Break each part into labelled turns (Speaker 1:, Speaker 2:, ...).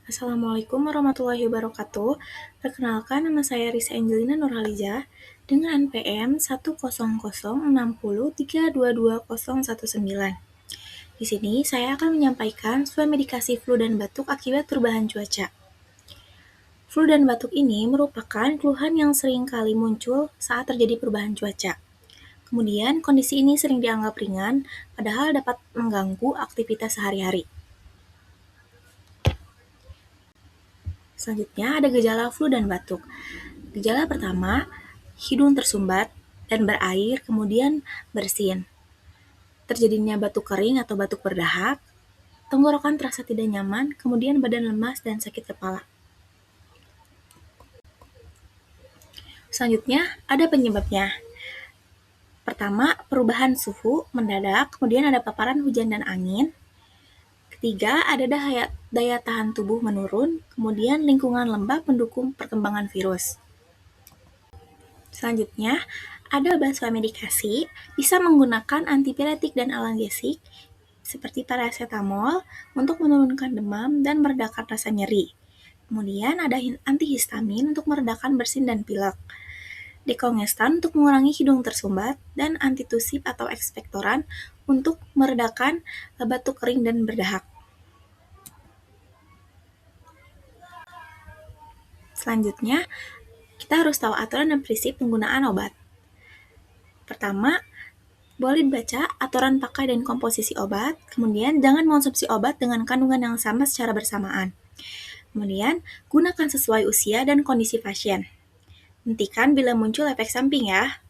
Speaker 1: Assalamualaikum warahmatullahi wabarakatuh. Perkenalkan, nama saya Risa Angelina Nurhaliza dengan NPM 1006063222019. Di sini saya akan menyampaikan suai medikasi flu dan batuk akibat perubahan cuaca. Flu dan batuk ini merupakan keluhan yang sering kali muncul saat terjadi perubahan cuaca. Kemudian, kondisi ini sering dianggap ringan, padahal dapat mengganggu aktivitas sehari-hari. Selanjutnya ada gejala flu dan batuk. Gejala pertama, hidung tersumbat dan berair, kemudian bersin. Terjadinya batuk kering atau batuk berdahak, tenggorokan terasa tidak nyaman, kemudian badan lemas dan sakit kepala. Selanjutnya ada penyebabnya. Pertama, perubahan suhu mendadak, kemudian ada paparan hujan dan angin. Ketiga, ada daya tahan tubuh menurun, kemudian lingkungan lembab mendukung perkembangan virus. Selanjutnya, ada obat medikasi, bisa menggunakan antipiretik dan analgesik, seperti paracetamol, untuk menurunkan demam dan meredakan rasa nyeri. Kemudian ada antihistamin untuk meredakan bersin dan pilek. Dekongestan untuk mengurangi hidung tersumbat, dan antitusif atau ekspektoran untuk meredakan batuk kering dan berdahak. Selanjutnya, kita harus tahu aturan dan prinsip penggunaan obat. Pertama, boleh dibaca aturan pakai dan komposisi obat, kemudian jangan mengonsumsi obat dengan kandungan yang sama secara bersamaan. Kemudian, gunakan sesuai usia dan kondisi pasien. Hentikan bila muncul efek samping ya.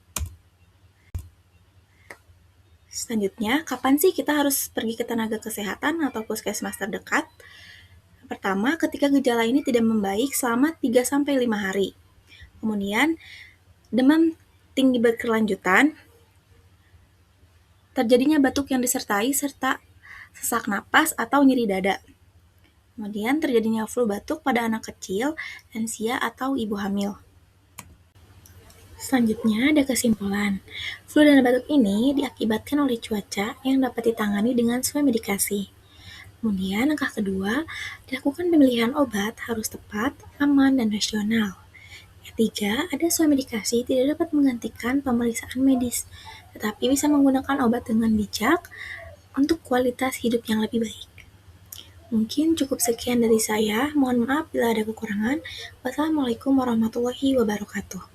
Speaker 1: Selanjutnya, kapan sih kita harus pergi ke tenaga kesehatan atau puskesmas terdekat? Pertama, ketika gejala ini tidak membaik selama 3-5 hari. Kemudian, demam tinggi berkelanjutan, terjadinya batuk yang disertai serta sesak napas atau nyeri dada. Kemudian terjadinya flu batuk pada anak kecil, lansia, atau ibu hamil. Selanjutnya ada kesimpulan. Flu dan batuk ini diakibatkan oleh cuaca yang dapat ditangani dengan sesuai medikasi. Kemudian langkah kedua, dilakukan pemilihan obat harus tepat, aman, dan rasional. Ketiga, ada sesuai medikasi tidak dapat menggantikan pemeriksaan medis, tetapi bisa menggunakan obat dengan bijak untuk kualitas hidup yang lebih baik. Mungkin cukup sekian dari saya. Mohon maaf bila ada kekurangan. Wassalamualaikum warahmatullahi wabarakatuh.